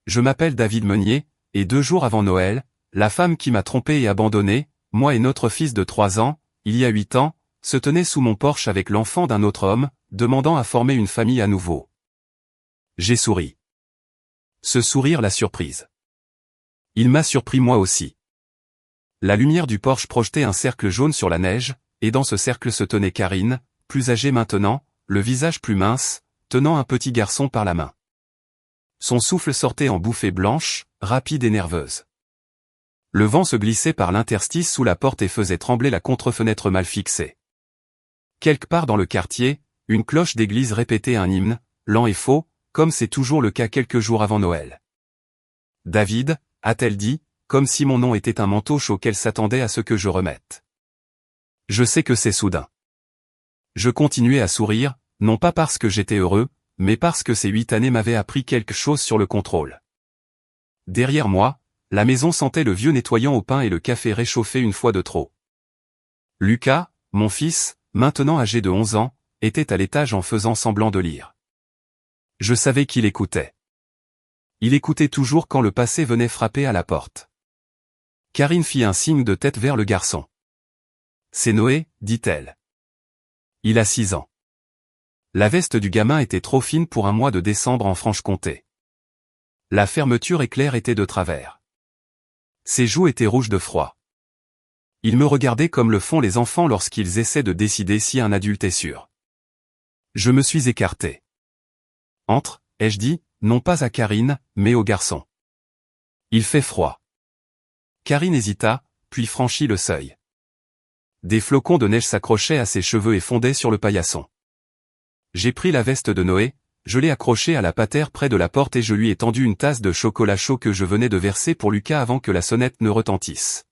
je m'appelle David Meunier, et 2 jours avant Noël, la femme qui m'a trompé et abandonné, moi et notre fils de 3 ans, il y a 8 ans, se tenait sous mon porche avec l'enfant d'un autre homme, demandant à former une famille à nouveau. J'ai souri. Ce sourire l'a surprise. Il m'a surpris moi aussi. La lumière du porche projetait un cercle jaune sur la neige, et dans ce cercle se tenait Karine, plus âgée maintenant, le visage plus mince, tenant un petit garçon par la main. Son souffle sortait en bouffées blanches, rapide et nerveuse. Le vent se glissait par l'interstice sous la porte et faisait trembler la contre-fenêtre mal fixée. Quelque part dans le quartier, une cloche d'église répétait un hymne, lent et faux, comme c'est toujours le cas quelques jours avant Noël. « David » a-t-elle dit, comme si mon nom était un manteau chaud qu'elle s'attendait à ce que je remette. Je sais que c'est soudain. Je continuais à sourire, non pas parce que j'étais heureux, mais parce que ces 8 années m'avaient appris quelque chose sur le contrôle. Derrière moi, la maison sentait le vieux nettoyant au pain et le café réchauffé une fois de trop. Lucas, mon fils, maintenant âgé de 11 ans, était à l'étage en faisant semblant de lire. Je savais qu'il écoutait. Il écoutait toujours quand le passé venait frapper à la porte. Karine fit un signe de tête vers le garçon. « C'est Noé, dit-elle. Il a 6 ans. » La veste du gamin était trop fine pour un mois de décembre en Franche-Comté. La fermeture éclair était de travers. Ses joues étaient rouges de froid. Il me regardait comme le font les enfants lorsqu'ils essaient de décider si un adulte est sûr. Je me suis écarté. « Entre, ai-je dit, non pas à Karine, mais au garçon. Il fait froid. » Karine hésita, puis franchit le seuil. Des flocons de neige s'accrochaient à ses cheveux et fondaient sur le paillasson. J'ai pris la veste de Noé, je l'ai accrochée à la patère près de la porte et je lui ai tendu une tasse de chocolat chaud que je venais de verser pour Lucas avant que la sonnette ne retentisse.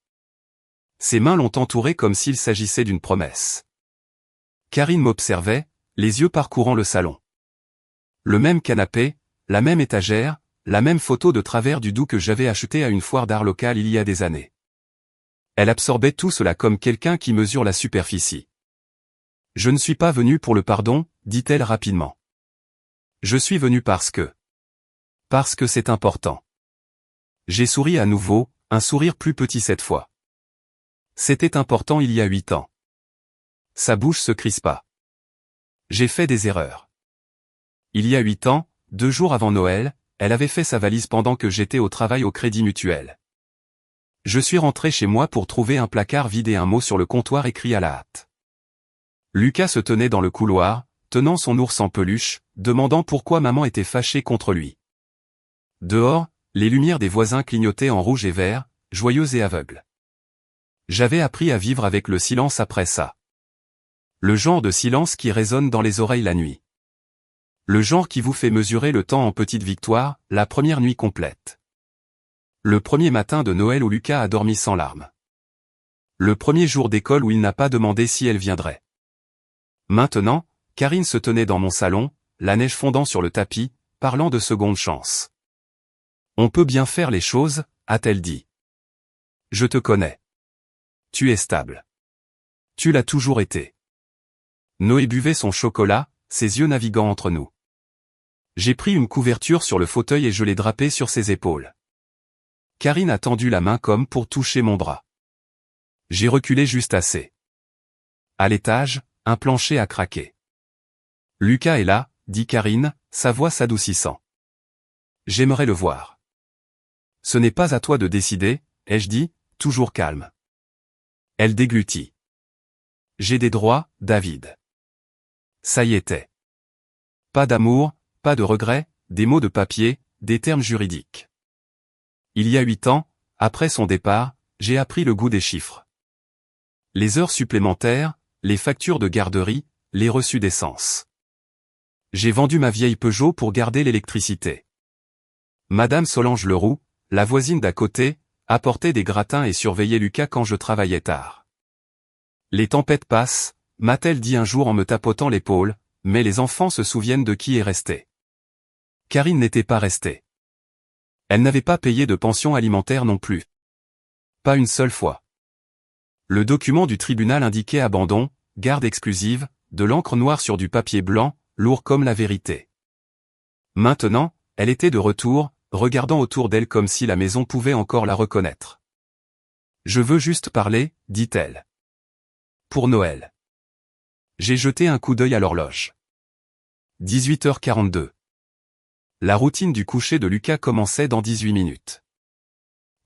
Ses mains l'ont entouré comme s'il s'agissait d'une promesse. Karine m'observait, les yeux parcourant le salon. Le même canapé, la même étagère, la même photo de travers du doux que j'avais acheté à une foire d'art locale il y a des années. Elle absorbait tout cela comme quelqu'un qui mesure la superficie. « Je ne suis pas venu pour le pardon, dit-elle rapidement. Je suis venu parce que c'est important. » J'ai souri à nouveau, un sourire plus petit cette fois. C'était important il y a 8 ans. Sa bouche se crispa. J'ai fait des erreurs. Il y a 8 ans, 2 jours avant Noël, elle avait fait sa valise pendant que j'étais au travail au Crédit Mutuel. Je suis rentré chez moi pour trouver un placard vide et un mot sur le comptoir écrit à la hâte. Lucas se tenait dans le couloir, tenant son ours en peluche, demandant pourquoi maman était fâchée contre lui. Dehors, les lumières des voisins clignotaient en rouge et vert, joyeuses et aveugles. J'avais appris à vivre avec le silence après ça. Le genre de silence qui résonne dans les oreilles la nuit. Le genre qui vous fait mesurer le temps en petites victoires, la première nuit complète. Le premier matin de Noël où Lucas a dormi sans larmes. Le premier jour d'école où il n'a pas demandé si elle viendrait. Maintenant, Karine se tenait dans mon salon, la neige fondant sur le tapis, parlant de seconde chance. « On peut bien faire les choses » a-t-elle dit. « Je te connais. Tu es stable. Tu l'as toujours été. » Noé buvait son chocolat, ses yeux naviguant entre nous. J'ai pris une couverture sur le fauteuil et je l'ai drapée sur ses épaules. Karine a tendu la main comme pour toucher mon bras. J'ai reculé juste assez. À l'étage, un plancher a craqué. « Lucas est là » dit Karine, sa voix s'adoucissant. « J'aimerais le voir. »« Ce n'est pas à toi de décider » ai-je dit, toujours calme. Elle déglutit. « J'ai des droits, David. » Ça y était. Pas d'amour, pas de regrets, des mots de papier, des termes juridiques. Il y a 8 ans, après son départ, j'ai appris le goût des chiffres. Les heures supplémentaires, les factures de garderie, les reçus d'essence. J'ai vendu ma vieille Peugeot pour garder l'électricité. Madame Solange Leroux, la voisine d'à côté, apportait des gratins et surveillait Lucas quand je travaillais tard. Les tempêtes passent, m'a-t-elle dit un jour en me tapotant l'épaule, mais les enfants se souviennent de qui est resté. Karine n'était pas restée. Elle n'avait pas payé de pension alimentaire non plus. Pas une seule fois. Le document du tribunal indiquait abandon, garde exclusive, de l'encre noire sur du papier blanc, lourd comme la vérité. Maintenant, elle était de retour, regardant autour d'elle comme si la maison pouvait encore la reconnaître. Je veux juste parler, dit-elle. Pour Noël. J'ai jeté un coup d'œil à l'horloge. 18h42. La routine du coucher de Lucas commençait dans 18 minutes.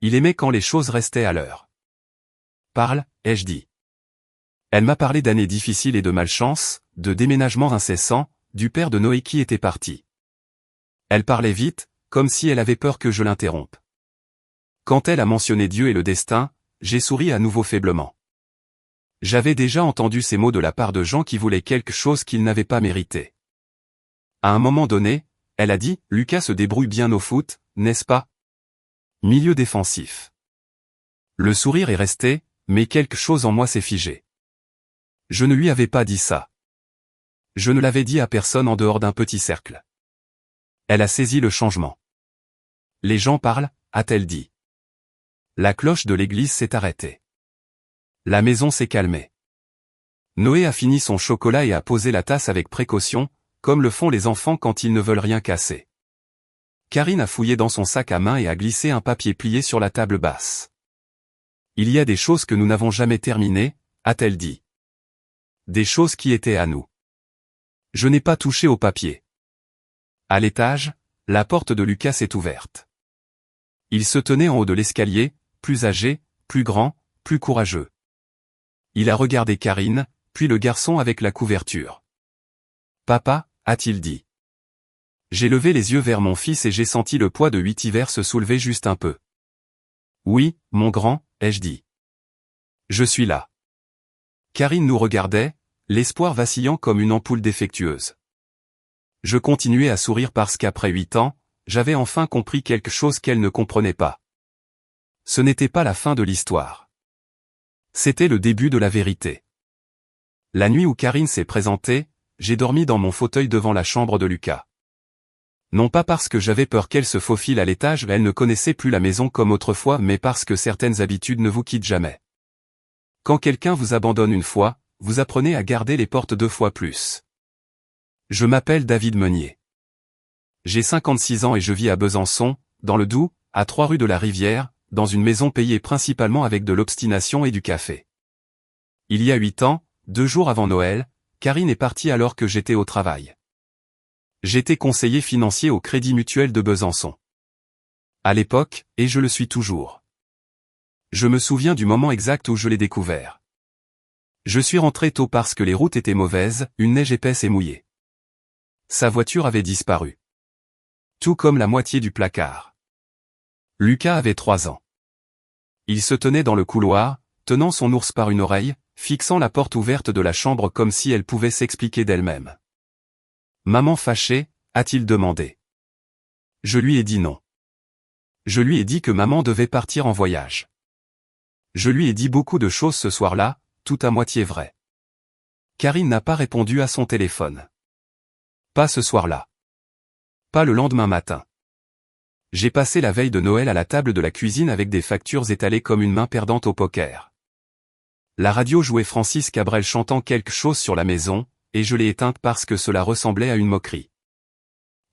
Il aimait quand les choses restaient à l'heure. Parle, ai-je dit. Elle m'a parlé d'années difficiles et de malchance, de déménagements incessants, du père de Noé qui était parti. Elle parlait vite, comme si elle avait peur que je l'interrompe. Quand elle a mentionné Dieu et le destin, j'ai souri à nouveau faiblement. J'avais déjà entendu ces mots de la part de gens qui voulaient quelque chose qu'ils n'avaient pas mérité. À un moment donné, elle a dit « Lucas se débrouille bien au foot, n'est-ce pas ?» Milieu défensif. Le sourire est resté, mais quelque chose en moi s'est figé. Je ne lui avais pas dit ça. Je ne l'avais dit à personne en dehors d'un petit cercle. Elle a saisi le changement. Les gens parlent, a-t-elle dit. La cloche de l'église s'est arrêtée. La maison s'est calmée. Noé a fini son chocolat et a posé la tasse avec précaution, comme le font les enfants quand ils ne veulent rien casser. Karine a fouillé dans son sac à main et a glissé un papier plié sur la table basse. Il y a des choses que nous n'avons jamais terminées, a-t-elle dit. Des choses qui étaient à nous. Je n'ai pas touché au papier. À l'étage, la porte de Lucas s'est ouverte. Il se tenait en haut de l'escalier, plus âgé, plus grand, plus courageux. Il a regardé Karine, puis le garçon avec la couverture. « Papa » a-t-il dit. J'ai levé les yeux vers mon fils et j'ai senti le poids de 8 hivers se soulever juste un peu. « Oui, mon grand » ai-je dit. « Je suis là. » Karine nous regardait, l'espoir vacillant comme une ampoule défectueuse. Je continuais à sourire parce qu'après 8 ans, j'avais enfin compris quelque chose qu'elle ne comprenait pas. Ce n'était pas la fin de l'histoire. C'était le début de la vérité. La nuit où Karine s'est présentée, j'ai dormi dans mon fauteuil devant la chambre de Lucas. Non pas parce que j'avais peur qu'elle se faufile à l'étage, elle ne connaissait plus la maison comme autrefois, mais parce que certaines habitudes ne vous quittent jamais. Quand quelqu'un vous abandonne une fois, vous apprenez à garder les portes 2 fois plus. Je m'appelle David Meunier. J'ai 56 ans et je vis à Besançon, dans le Doubs, à 3 rue de la Rivière, dans une maison payée principalement avec de l'obstination et du café. Il y a 8 ans, 2 jours avant Noël, Karine est partie alors que j'étais au travail. J'étais conseiller financier au Crédit Mutuel de Besançon. À l'époque, et je le suis toujours. Je me souviens du moment exact où je l'ai découvert. Je suis rentré tôt parce que les routes étaient mauvaises, une neige épaisse et mouillée. Sa voiture avait disparu. Tout comme la moitié du placard. Lucas avait 3 ans. Il se tenait dans le couloir, tenant son ours par une oreille, fixant la porte ouverte de la chambre comme si elle pouvait s'expliquer d'elle-même. « Maman fâchée » a-t-il demandé. Je lui ai dit non. Je lui ai dit que maman devait partir en voyage. Je lui ai dit beaucoup de choses ce soir-là, tout à moitié vraies. Karine n'a pas répondu à son téléphone. Pas ce soir-là. Pas le lendemain matin. J'ai passé la veille de Noël à la table de la cuisine avec des factures étalées comme une main perdante au poker. La radio jouait Francis Cabrel chantant quelque chose sur la maison, et je l'ai éteinte parce que cela ressemblait à une moquerie.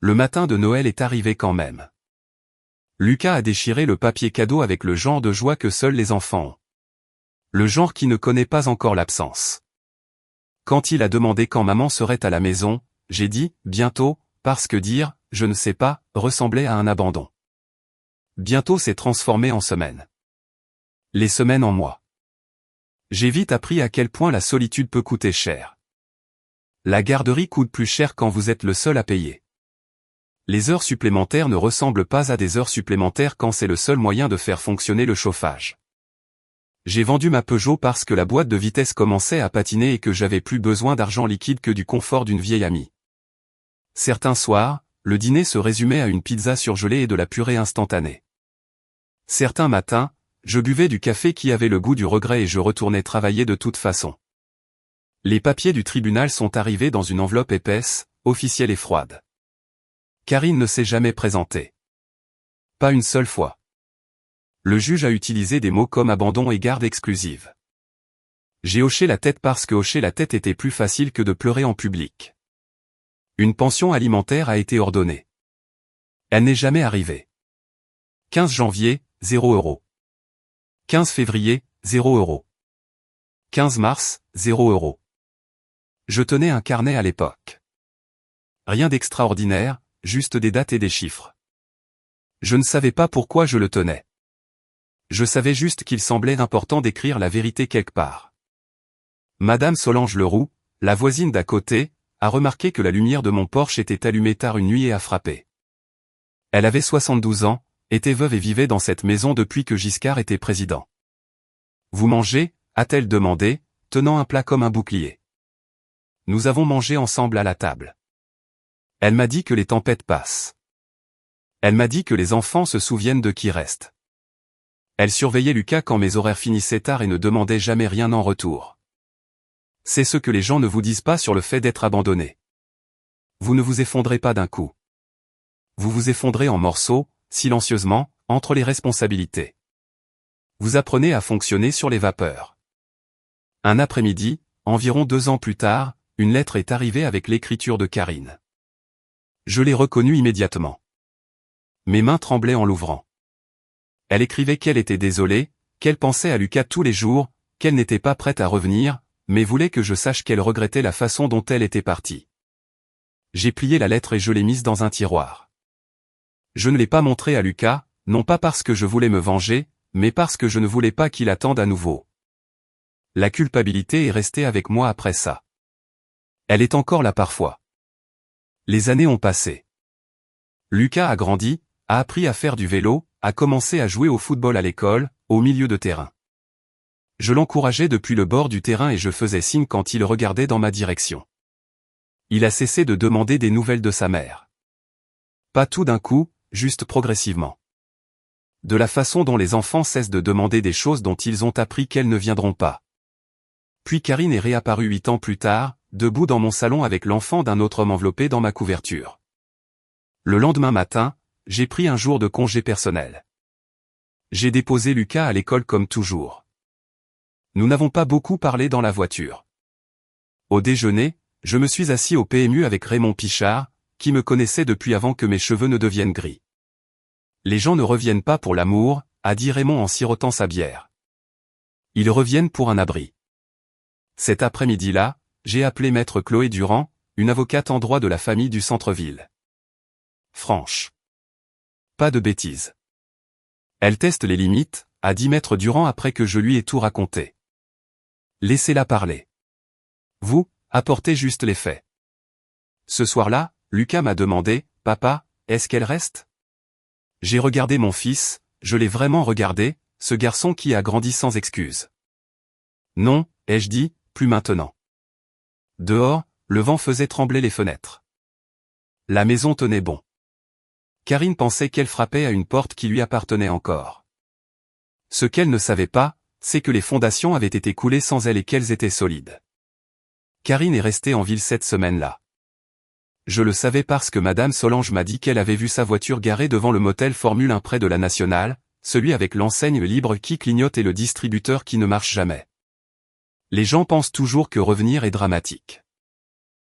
Le matin de Noël est arrivé quand même. Lucas a déchiré le papier cadeau avec le genre de joie que seuls les enfants ont. Le genre qui ne connaît pas encore l'absence. Quand il a demandé quand maman serait à la maison, j'ai dit « bientôt », parce que dire « je ne sais pas » ressemblait à un abandon. Bientôt s'est transformé en semaine. Les semaines en mois. J'ai vite appris à quel point la solitude peut coûter cher. La garderie coûte plus cher quand vous êtes le seul à payer. Les heures supplémentaires ne ressemblent pas à des heures supplémentaires quand c'est le seul moyen de faire fonctionner le chauffage. J'ai vendu ma Peugeot parce que la boîte de vitesse commençait à patiner et que j'avais plus besoin d'argent liquide que du confort d'une vieille amie. Certains soirs, le dîner se résumait à une pizza surgelée et de la purée instantanée. Certains matins, je buvais du café qui avait le goût du regret et je retournais travailler de toute façon. Les papiers du tribunal sont arrivés dans une enveloppe épaisse, officielle et froide. Karine ne s'est jamais présentée. Pas une seule fois. Le juge a utilisé des mots comme abandon et garde exclusive. J'ai hoché la tête parce que hocher la tête était plus facile que de pleurer en public. Une pension alimentaire a été ordonnée. Elle n'est jamais arrivée. 15 janvier, 0 €. 15 février, 0 €. 15 mars, 0 €. Je tenais un carnet à l'époque. Rien d'extraordinaire, juste des dates et des chiffres. Je ne savais pas pourquoi je le tenais. Je savais juste qu'il semblait important d'écrire la vérité quelque part. Madame Solange Leroux, la voisine d'à côté, a remarqué que la lumière de mon Porsche était allumée tard une nuit et a frappé. Elle avait 72 ans, était veuve et vivait dans cette maison depuis que Giscard était président. Vous mangez, a-t-elle demandé, tenant un plat comme un bouclier. Nous avons mangé ensemble à la table. Elle m'a dit que les tempêtes passent. Elle m'a dit que les enfants se souviennent de qui reste. Elle surveillait Lucas quand mes horaires finissaient tard et ne demandait jamais rien en retour. C'est ce que les gens ne vous disent pas sur le fait d'être abandonné. Vous ne vous effondrez pas d'un coup. Vous vous effondrez en morceaux, silencieusement, entre les responsabilités. Vous apprenez à fonctionner sur les vapeurs. Un après-midi, environ 2 ans plus tard, une lettre est arrivée avec l'écriture de Karine. Je l'ai reconnue immédiatement. Mes mains tremblaient en l'ouvrant. Elle écrivait qu'elle était désolée, qu'elle pensait à Lucas tous les jours, qu'elle n'était pas prête à revenir, mais voulait que je sache qu'elle regrettait la façon dont elle était partie. J'ai plié la lettre et je l'ai mise dans un tiroir. Je ne l'ai pas montrée à Lucas, non pas parce que je voulais me venger, mais parce que je ne voulais pas qu'il attende à nouveau. La culpabilité est restée avec moi après ça. Elle est encore là parfois. Les années ont passé. Lucas a grandi, a appris à faire du vélo, a commencé à jouer au football à l'école, au milieu de terrain. Je l'encourageais depuis le bord du terrain et je faisais signe quand il regardait dans ma direction. Il a cessé de demander des nouvelles de sa mère. Pas tout d'un coup, juste progressivement. De la façon dont les enfants cessent de demander des choses dont ils ont appris qu'elles ne viendront pas. Puis Karine est réapparue 8 ans plus tard, debout dans mon salon avec l'enfant d'un autre homme enveloppé dans ma couverture. Le lendemain matin, j'ai pris un jour de congé personnel. J'ai déposé Lucas à l'école comme toujours. Nous n'avons pas beaucoup parlé dans la voiture. Au déjeuner, je me suis assis au PMU avec Raymond Pichard, qui me connaissait depuis avant que mes cheveux ne deviennent gris. Les gens ne reviennent pas pour l'amour, a dit Raymond en sirotant sa bière. Ils reviennent pour un abri. Cet après-midi-là, j'ai appelé maître Chloé Durand, une avocate en droit de la famille du centre-ville. Franche. Pas de bêtises. Elle teste les limites, a dit maître Durand après que je lui ai tout raconté. Laissez-la parler. Vous, apportez juste les faits. Ce soir-là, Lucas m'a demandé, « Papa, est-ce qu'elle reste ?» J'ai regardé mon fils, je l'ai vraiment regardé, ce garçon qui a grandi sans excuse. Non, ai-je dit, plus maintenant. Dehors, le vent faisait trembler les fenêtres. La maison tenait bon. Karine pensait qu'elle frappait à une porte qui lui appartenait encore. Ce qu'elle ne savait pas, c'est que les fondations avaient été coulées sans elle et qu'elles étaient solides. Karine est restée en ville cette semaine-là. Je le savais parce que Madame Solange m'a dit qu'elle avait vu sa voiture garée devant le motel Formule 1 près de la Nationale, celui avec l'enseigne libre qui clignote et le distributeur qui ne marche jamais. Les gens pensent toujours que revenir est dramatique.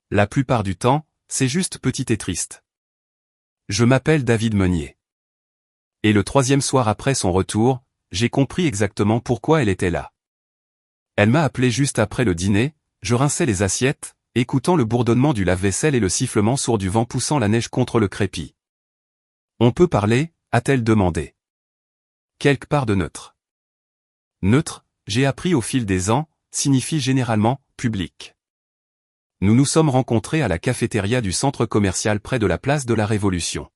La plupart du temps, c'est juste petit et triste. Je m'appelle David Meunier. Et le 3e soir après son retour, j'ai compris exactement pourquoi elle était là. Elle m'a appelé juste après le dîner, je rinçais les assiettes, écoutant le bourdonnement du lave-vaisselle et le sifflement sourd du vent poussant la neige contre le crépi. On peut parler, a-t-elle demandé. Quelque part de neutre. Neutre, j'ai appris au fil des ans, signifie généralement, public. Nous nous sommes rencontrés à la cafétéria du centre commercial près de la place de la Révolution.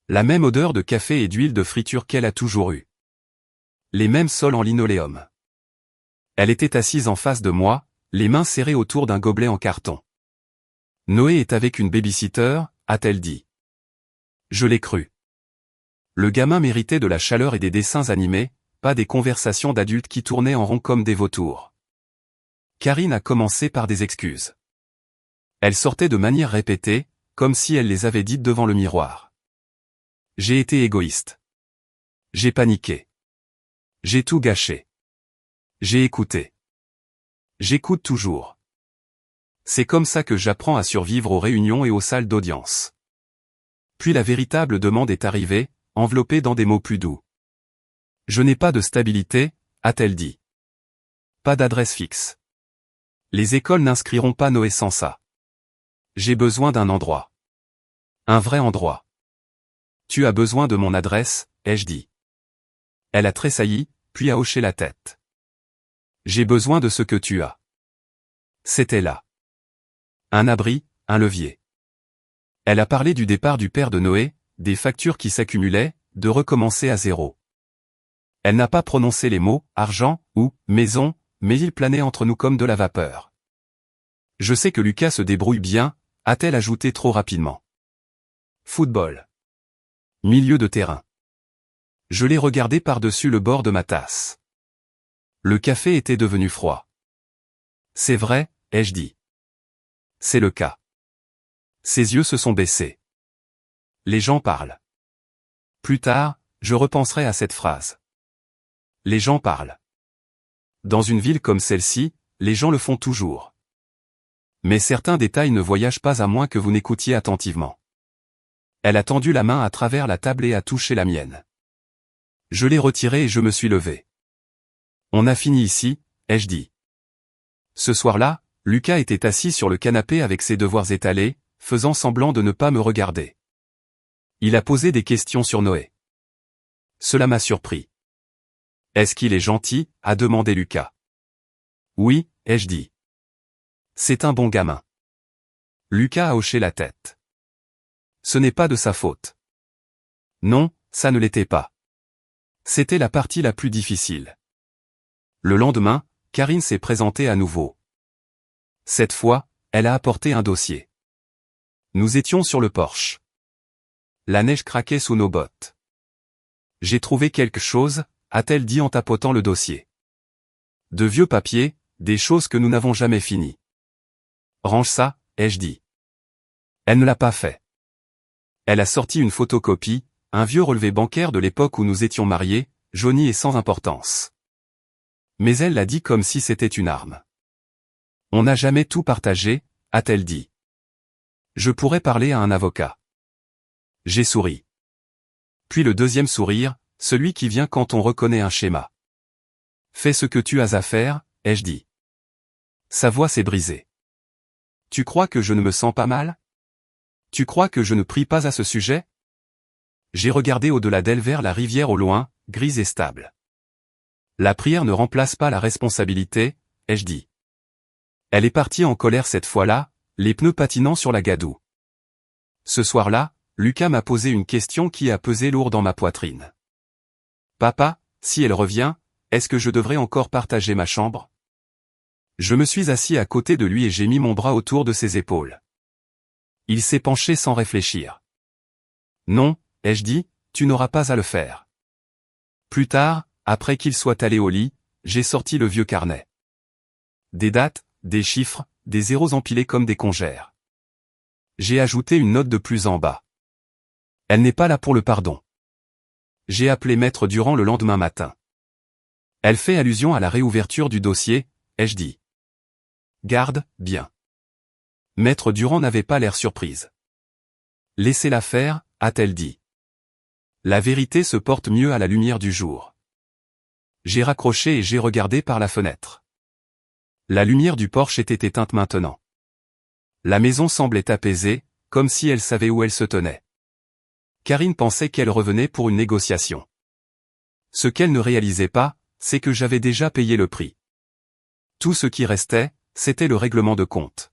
La même odeur de café et d'huile de friture qu'elle a toujours eue. Les mêmes sols en linoléum. Elle était assise en face de moi, les mains serrées autour d'un gobelet en carton. Noé est avec une babysitter, a-t-elle dit. Je l'ai cru. Le gamin méritait de la chaleur et des dessins animés, pas des conversations d'adultes qui tournaient en rond comme des vautours. Karine a commencé par des excuses. Elle sortait de manière répétée, comme si elle les avait dites devant le miroir. J'ai été égoïste. J'ai paniqué. J'ai tout gâché. J'ai écouté. J'écoute toujours. C'est comme ça que j'apprends à survivre aux réunions et aux salles d'audience. Puis la véritable demande est arrivée, enveloppée dans des mots plus doux. Je n'ai pas de stabilité, a-t-elle dit. Pas d'adresse fixe. Les écoles n'inscriront pas Noé sans ça. J'ai besoin d'un endroit. Un vrai endroit. Tu as besoin de mon adresse, ai-je dit. Elle a tressailli, puis a hoché la tête. J'ai besoin de ce que tu as. C'était là. Un abri, un levier. Elle a parlé du départ du père de Noé, des factures qui s'accumulaient, de recommencer à zéro. Elle n'a pas prononcé les mots « argent » ou « maison », mais ils planaient entre nous comme de la vapeur. Je sais que Lucas se débrouille bien, a-t-elle ajouté trop rapidement. Football. Milieu de terrain. Je l'ai regardé par-dessus le bord de ma tasse. Le café était devenu froid. C'est vrai, ai-je dit. C'est le cas. Ses yeux se sont baissés. Les gens parlent. Plus tard, je repenserai à cette phrase. Les gens parlent. Dans une ville comme celle-ci, les gens le font toujours. Mais certains détails ne voyagent pas à moins que vous n'écoutiez attentivement. Elle a tendu la main à travers la table et a touché la mienne. Je l'ai retirée et je me suis levé. On a fini ici, ai-je dit. Ce soir-là, Lucas était assis sur le canapé avec ses devoirs étalés, faisant semblant de ne pas me regarder. Il a posé des questions sur Noé. Cela m'a surpris. Est-ce qu'il est gentil, a demandé Lucas. Oui, ai-je dit. C'est un bon gamin. Lucas a hoché la tête. Ce n'est pas de sa faute. Non, ça ne l'était pas. C'était la partie la plus difficile. Le lendemain, Karine s'est présentée à nouveau. Cette fois, elle a apporté un dossier. Nous étions sur le porche. La neige craquait sous nos bottes. J'ai trouvé quelque chose, a-t-elle dit en tapotant le dossier. De vieux papiers, des choses que nous n'avons jamais finies. Range ça, ai-je dit. Elle ne l'a pas fait. Elle a sorti une photocopie, un vieux relevé bancaire de l'époque où nous étions mariés, jauni et sans importance. Mais elle l'a dit comme si c'était une arme. On n'a jamais tout partagé, a-t-elle dit. Je pourrais parler à un avocat. J'ai souri. Puis le deuxième sourire, celui qui vient quand on reconnaît un schéma. Fais ce que tu as à faire, ai-je dit. Sa voix s'est brisée. Tu crois que je ne me sens pas mal? Tu crois que je ne prie pas à ce sujet? J'ai regardé au-delà d'elle vers la rivière au loin, grise et stable. La prière ne remplace pas la responsabilité, ai-je dit. Elle est partie en colère cette fois-là, les pneus patinant sur la gadoue. Ce soir-là, Lucas m'a posé une question qui a pesé lourd dans ma poitrine. Papa, si elle revient, est-ce que je devrais encore partager ma chambre? Je me suis assis à côté de lui et j'ai mis mon bras autour de ses épaules. Il s'est penché sans réfléchir. Non, ai-je dit, tu n'auras pas à le faire. Plus tard, après qu'il soit allé au lit, j'ai sorti le vieux carnet. Des dates, des chiffres, des zéros empilés comme des congères. J'ai ajouté une note de plus en bas. Elle n'est pas là pour le pardon. J'ai appelé Maître Durand le lendemain matin. Elle fait allusion à la réouverture du dossier, ai-je dit. Garde, bien. Maître Durand n'avait pas l'air surprise. Laissez-la faire, a-t-elle dit. La vérité se porte mieux à la lumière du jour. J'ai raccroché et j'ai regardé par la fenêtre. La lumière du porche était éteinte maintenant. La maison semblait apaisée, comme si elle savait où elle se tenait. Karine pensait qu'elle revenait pour une négociation. Ce qu'elle ne réalisait pas, c'est que j'avais déjà payé le prix. Tout ce qui restait, c'était le règlement de compte.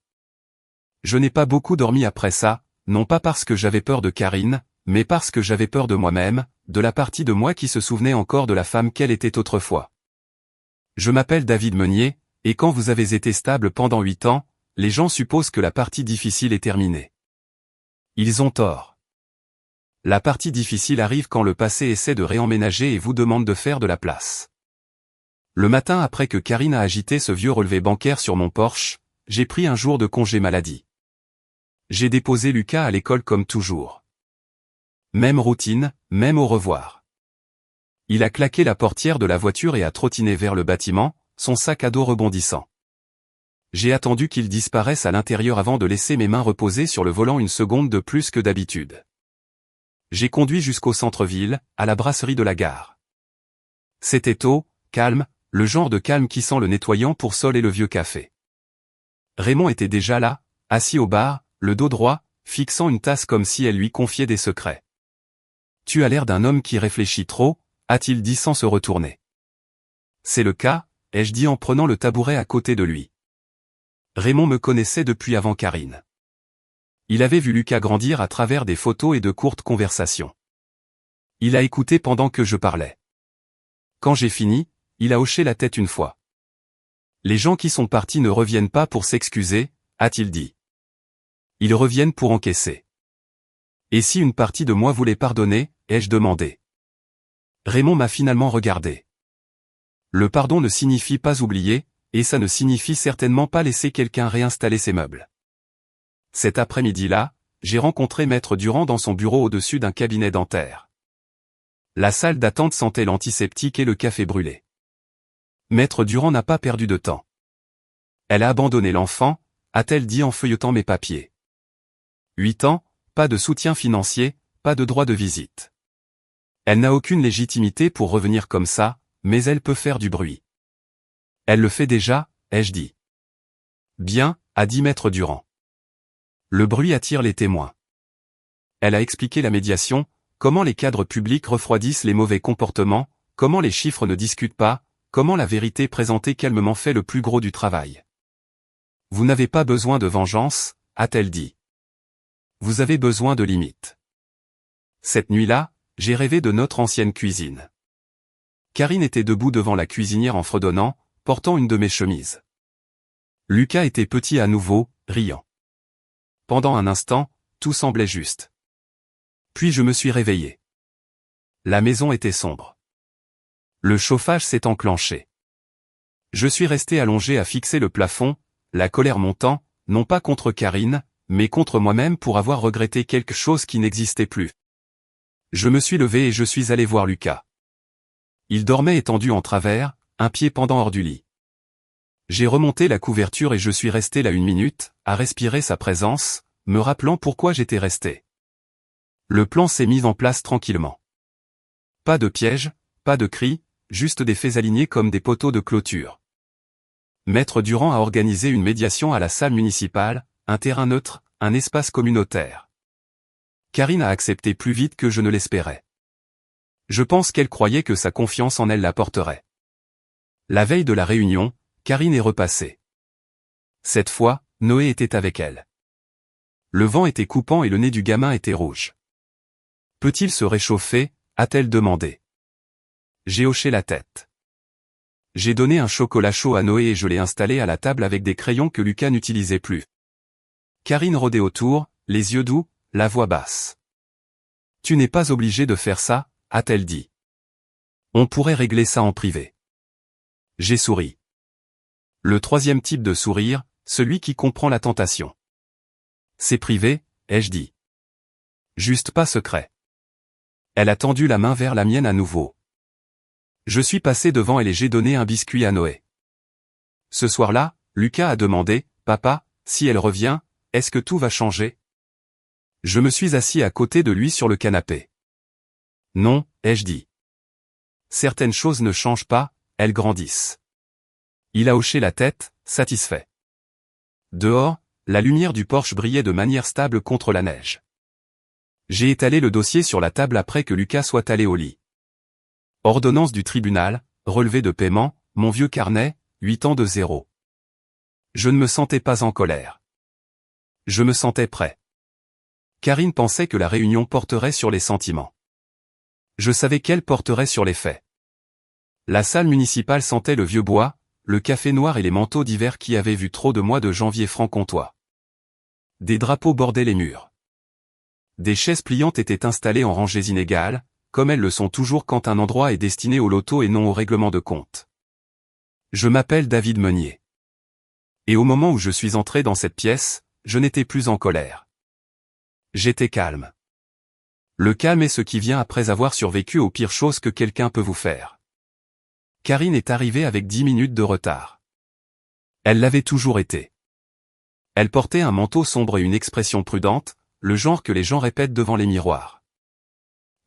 Je n'ai pas beaucoup dormi après ça, non pas parce que j'avais peur de Karine, mais parce que j'avais peur de moi-même, de la partie de moi qui se souvenait encore de la femme qu'elle était autrefois. Je m'appelle David Meunier, et quand vous avez été stable pendant 8 ans, les gens supposent que la partie difficile est terminée. Ils ont tort. La partie difficile arrive quand le passé essaie de réemménager et vous demande de faire de la place. Le matin après que Karine a agité ce vieux relevé bancaire sur mon porche, j'ai pris un jour de congé maladie. J'ai déposé Lucas à l'école comme toujours. Même routine, même au revoir. Il a claqué la portière de la voiture et a trottiné vers le bâtiment, son sac à dos rebondissant. J'ai attendu qu'il disparaisse à l'intérieur avant de laisser mes mains reposer sur le volant une seconde de plus que d'habitude. j'ai conduit jusqu'au centre-ville, à la brasserie de la gare. C'était tôt, calme, le genre de calme qui sent le nettoyant pour sol et le vieux café. Raymond était déjà là, assis au bar, le dos droit, fixant une tasse comme si elle lui confiait des secrets. « Tu as l'air d'un homme qui réfléchit trop », a-t-il dit sans se retourner. « C'est le cas », ai-je dit en prenant le tabouret à côté de lui. Raymond me connaissait depuis avant Karine. Il avait vu Lucas grandir à travers des photos et de courtes conversations. Il a écouté pendant que je parlais. Quand j'ai fini, il a hoché la tête une fois. « Les gens qui sont partis ne reviennent pas pour s'excuser », a-t-il dit. Ils reviennent pour encaisser. Et si une partie de moi voulait pardonner, ai-je demandé. Raymond m'a finalement regardé. Le pardon ne signifie pas oublier, et ça ne signifie certainement pas laisser quelqu'un réinstaller ses meubles. Cet après-midi-là, j'ai rencontré Maître Durand dans son bureau au-dessus d'un cabinet dentaire. La salle d'attente sentait l'antiseptique et le café brûlé. Maître Durand n'a pas perdu de temps. Elle a abandonné l'enfant, a-t-elle dit en feuilletant mes papiers. 8 ans, pas de soutien financier, pas de droit de visite. Elle n'a aucune légitimité pour revenir comme ça, mais elle peut faire du bruit. Elle le fait déjà, ai-je dit. Bien, a dit Maître Durand. Le bruit attire les témoins. Elle a expliqué la médiation, comment les cadres publics refroidissent les mauvais comportements, comment les chiffres ne discutent pas, comment la vérité présentée calmement fait le plus gros du travail. Vous n'avez pas besoin de vengeance, a-t-elle dit. Vous avez besoin de limites. Cette nuit-là, j'ai rêvé de notre ancienne cuisine. Karine était debout devant la cuisinière en fredonnant, portant une de mes chemises. Lucas était petit à nouveau, riant. Pendant un instant, tout semblait juste. Puis je me suis réveillé. La maison était sombre. Le chauffage s'est enclenché. Je suis resté allongé à fixer le plafond, la colère montant, non pas contre Karine, mais contre moi-même pour avoir regretté quelque chose qui n'existait plus. Je me suis levé et je suis allé voir Lucas. Il dormait étendu en travers, un pied pendant hors du lit. J'ai remonté la couverture et je suis resté là 1 minute, à respirer sa présence, me rappelant pourquoi j'étais resté. Le plan s'est mis en place tranquillement. Pas de piège, pas de cris, juste des faits alignés comme des poteaux de clôture. Maître Durand a organisé une médiation à la salle municipale, un terrain neutre, un espace communautaire. Karine a accepté plus vite que je ne l'espérais. Je pense qu'elle croyait que sa confiance en elle la porterait. La veille de la réunion, Karine est repassée. Cette fois, Noé était avec elle. Le vent était coupant et le nez du gamin était rouge. Peut-il se réchauffer, a-t-elle demandé. J'ai hoché la tête. J'ai donné un chocolat chaud à Noé et je l'ai installé à la table avec des crayons que Lucas n'utilisait plus. Karine rôdait autour, les yeux doux, la voix basse. Tu n'es pas obligé de faire ça, a-t-elle dit. On pourrait régler ça en privé. J'ai souri. Le troisième type de sourire, celui qui comprend la tentation. C'est privé, ai-je dit. Juste pas secret. Elle a tendu la main vers la mienne à nouveau. Je suis passé devant elle et j'ai donné un biscuit à Noé. Ce soir-là, Lucas a demandé, « Papa, si elle revient, est-ce que tout va changer ?» Je me suis assis à côté de lui sur le canapé. Non, ai-je dit. Certaines choses ne changent pas, elles grandissent. Il a hoché la tête, satisfait. Dehors, la lumière du porche brillait de manière stable contre la neige. J'ai étalé le dossier sur la table après que Lucas soit allé au lit. Ordonnance du tribunal, relevé de paiement, mon vieux carnet, 8 ans de 0. Je ne me sentais pas en colère. Je me sentais prêt. Karine pensait que la réunion porterait sur les sentiments. Je savais qu'elle porterait sur les faits. La salle municipale sentait le vieux bois, le café noir et les manteaux d'hiver qui avaient vu trop de mois de janvier franc-comtois. Des drapeaux bordaient les murs. Des chaises pliantes étaient installées en rangées inégales, comme elles le sont toujours quand un endroit est destiné au loto et non au règlement de compte. Je m'appelle David Meunier. Et au moment où je suis entré dans cette pièce, je n'étais plus en colère. J'étais calme. Le calme est ce qui vient après avoir survécu aux pires choses que quelqu'un peut vous faire. Karine est arrivée avec 10 minutes de retard. Elle l'avait toujours été. Elle portait un manteau sombre et une expression prudente, le genre que les gens répètent devant les miroirs.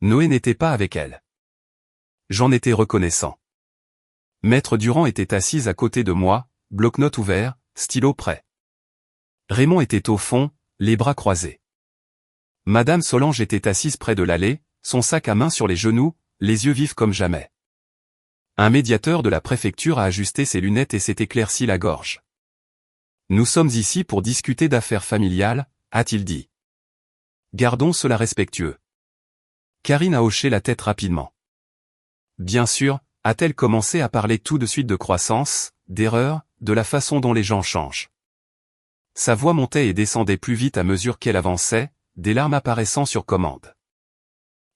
Noé n'était pas avec elle. J'en étais reconnaissant. Maître Durand était assise à côté de moi, bloc-notes ouvert, stylo prêt. Raymond était au fond, les bras croisés. Madame Solange était assise près de l'allée, son sac à main sur les genoux, les yeux vifs comme jamais. Un médiateur de la préfecture a ajusté ses lunettes et s'est éclairci la gorge. Nous sommes ici pour discuter d'affaires familiales, a-t-il dit. Gardons cela respectueux. Karine a hoché la tête rapidement. Bien sûr, a-t-elle commencé à parler tout de suite de croissance, d'erreur, de la façon dont les gens changent. Sa voix montait et descendait plus vite à mesure qu'elle avançait, des larmes apparaissant sur commande.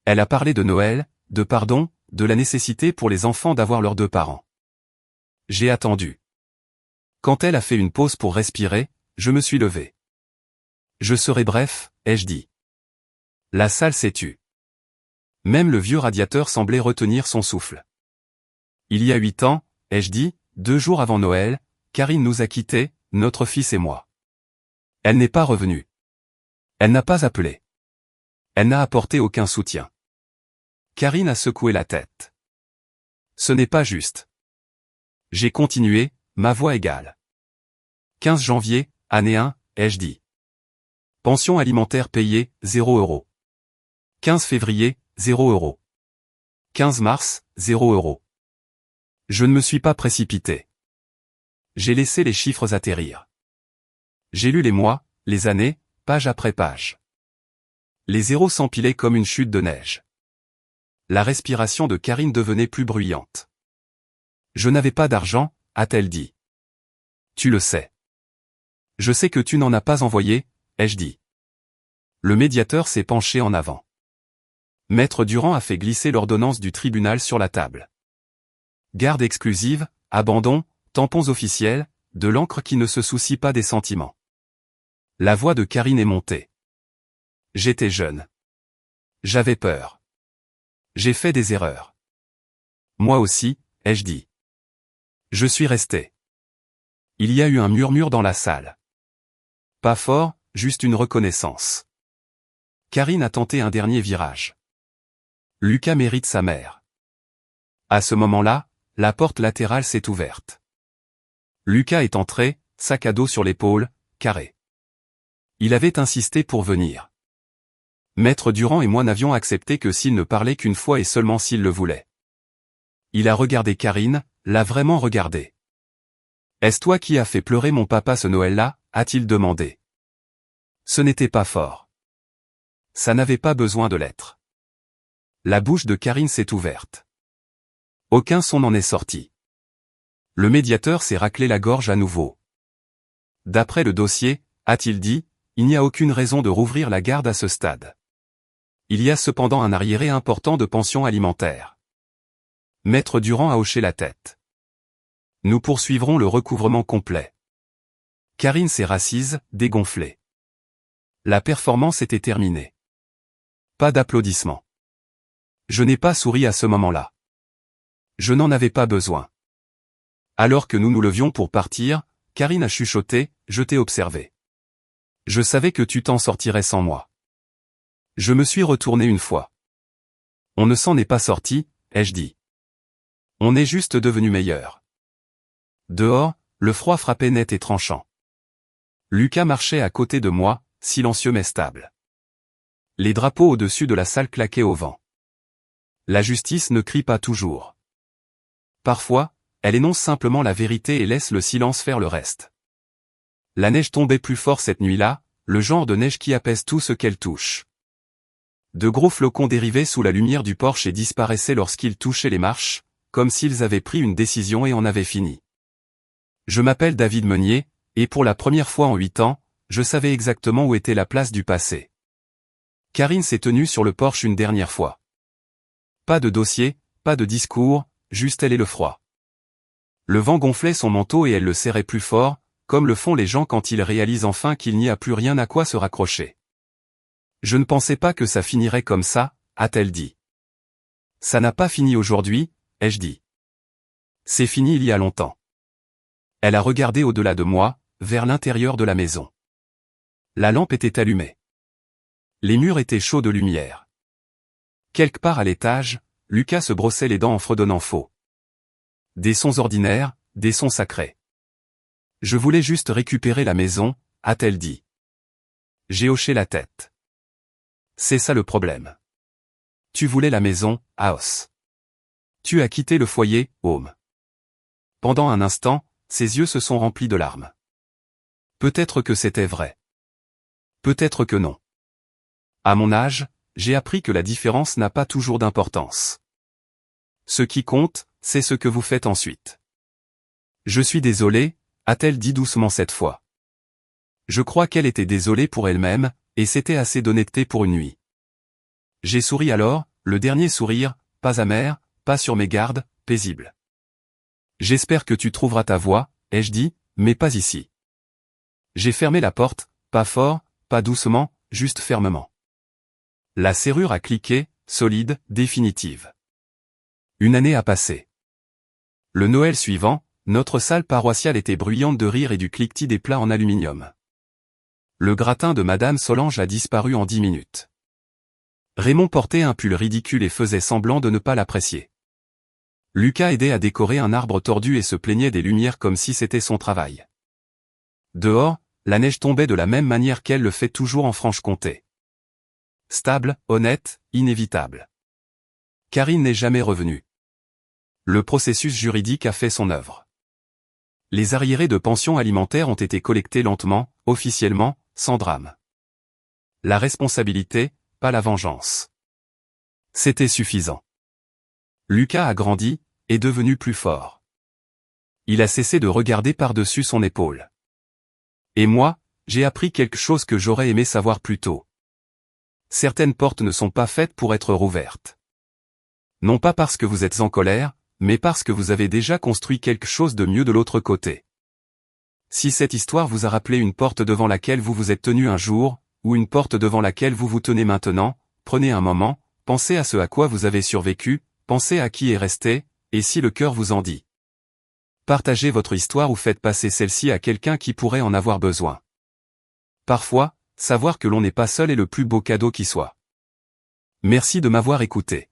Elle a parlé de Noël, de pardon, de la nécessité pour les enfants d'avoir leurs deux parents. J'ai attendu. Quand elle a fait une pause pour respirer, je me suis levé. Je serai bref, ai-je dit. La salle s'est tue. Même le vieux radiateur semblait retenir son souffle. Il y a 8 ans, ai-je dit, 2 jours avant Noël, Karine nous a quittés, notre fils et moi. Elle n'est pas revenue. Elle n'a pas appelé. Elle n'a apporté aucun soutien. Karine a secoué la tête. Ce n'est pas juste. J'ai continué, ma voix égale. 15 janvier, année 1, ai-je dit. Pension alimentaire payée, 0 €. 15 février, 0 €. 15 mars, 0 €. Je ne me suis pas précipité. J'ai laissé les chiffres atterrir. J'ai lu les mois, les années, page après page. Les zéros s'empilaient comme une chute de neige. La respiration de Karine devenait plus bruyante. Je n'avais pas d'argent, a-t-elle dit. Tu le sais. Je sais que tu n'en as pas envoyé, ai-je dit. Le médiateur s'est penché en avant. Maître Durand a fait glisser l'ordonnance du tribunal sur la table. Garde exclusive, abandon, tampons officiels, de l'encre qui ne se soucie pas des sentiments. La voix de Karine est montée. J'étais jeune. J'avais peur. J'ai fait des erreurs. Moi aussi, ai-je dit. Je suis resté. Il y a eu un murmure dans la salle. Pas fort, juste une reconnaissance. Karine a tenté un dernier virage. Lucas mérite sa mère. À ce moment-là, la porte latérale s'est ouverte. Lucas est entré, sac à dos sur l'épaule, carré. Il avait insisté pour venir. Maître Durand et moi n'avions accepté que s'il ne parlait qu'une fois et seulement s'il le voulait. Il a regardé Karine, l'a vraiment regardée. Est-ce toi qui as fait pleurer mon papa ce Noël-là, a-t-il demandé. Ce n'était pas fort. Ça n'avait pas besoin de l'être. La bouche de Karine s'est ouverte. Aucun son n'en est sorti. Le médiateur s'est raclé la gorge à nouveau. D'après le dossier, a-t-il dit, il n'y a aucune raison de rouvrir la garde à ce stade. Il y a cependant un arriéré important de pension alimentaire. Maître Durand a hoché la tête. Nous poursuivrons le recouvrement complet. Karine s'est rassise, dégonflée. La performance était terminée. Pas d'applaudissements. Je n'ai pas souri à ce moment-là. Je n'en avais pas besoin. Alors que nous nous levions pour partir, Karine a chuchoté, je t'ai observé. Je savais que tu t'en sortirais sans moi. Je me suis retourné une fois. On ne s'en est pas sorti, ai-je dit. On est juste devenu meilleur. Dehors, le froid frappait net et tranchant. Lucas marchait à côté de moi, silencieux mais stable. Les drapeaux au-dessus de la salle claquaient au vent. La justice ne crie pas toujours. Parfois, elle énonce simplement la vérité et laisse le silence faire le reste. La neige tombait plus fort cette nuit-là, le genre de neige qui apaise tout ce qu'elle touche. De gros flocons dérivaient sous la lumière du porche et disparaissaient lorsqu'ils touchaient les marches, comme s'ils avaient pris une décision et en avaient fini. Je m'appelle David Meunier, et pour la première fois en 8 ans, je savais exactement où était la place du passé. Karine s'est tenue sur le porche une dernière fois. Pas de dossier, pas de discours, juste elle et le froid. Le vent gonflait son manteau et elle le serrait plus fort, comme le font les gens quand ils réalisent enfin qu'il n'y a plus rien à quoi se raccrocher. Je ne pensais pas que ça finirait comme ça, a-t-elle dit. Ça n'a pas fini aujourd'hui, ai-je dit. C'est fini il y a longtemps. Elle a regardé au-delà de moi, vers l'intérieur de la maison. La lampe était allumée. Les murs étaient chauds de lumière. Quelque part à l'étage, Lucas se brossait les dents en fredonnant faux. Des sons ordinaires, des sons sacrés. Je voulais juste récupérer la maison, a-t-elle dit. J'ai hoché la tête. C'est ça le problème. Tu voulais la maison, Aos. Tu as quitté le foyer, Home. Pendant un instant, ses yeux se sont remplis de larmes. Peut-être que c'était vrai. Peut-être que non. À mon âge, j'ai appris que la différence n'a pas toujours d'importance. Ce qui compte, c'est ce que vous faites ensuite. Je suis désolé, a-t-elle dit doucement cette fois. Je crois qu'elle était désolée pour elle-même, et c'était assez d'honnêteté pour une nuit. J'ai souri alors, le dernier sourire, pas amer, pas sur mes gardes, paisible. J'espère que tu trouveras ta voie, ai-je dit, mais pas ici. J'ai fermé la porte, pas fort, pas doucement, juste fermement. La serrure a cliqué, solide, définitive. Une année a passé. Le Noël suivant, notre salle paroissiale était bruyante de rire et du cliquetis des plats en aluminium. Le gratin de Madame Solange a disparu en 10 minutes. Raymond portait un pull ridicule et faisait semblant de ne pas l'apprécier. Lucas aidait à décorer un arbre tordu et se plaignait des lumières comme si c'était son travail. Dehors, la neige tombait de la même manière qu'elle le fait toujours en Franche-Comté. Stable, honnête, inévitable. Karine n'est jamais revenue. Le processus juridique a fait son œuvre. Les arriérés de pension alimentaire ont été collectés lentement, officiellement, sans drame. La responsabilité, pas la vengeance. C'était suffisant. Lucas a grandi, est devenu plus fort. Il a cessé de regarder par-dessus son épaule. Et moi, j'ai appris quelque chose que j'aurais aimé savoir plus tôt. Certaines portes ne sont pas faites pour être rouvertes. Non pas parce que vous êtes en colère, mais parce que vous avez déjà construit quelque chose de mieux de l'autre côté. Si cette histoire vous a rappelé une porte devant laquelle vous vous êtes tenu un jour, ou une porte devant laquelle vous vous tenez maintenant, prenez un moment, pensez à ce à quoi vous avez survécu, pensez à qui est resté, et si le cœur vous en dit. Partagez votre histoire ou faites passer celle-ci à quelqu'un qui pourrait en avoir besoin. Parfois, savoir que l'on n'est pas seul est le plus beau cadeau qui soit. Merci de m'avoir écouté.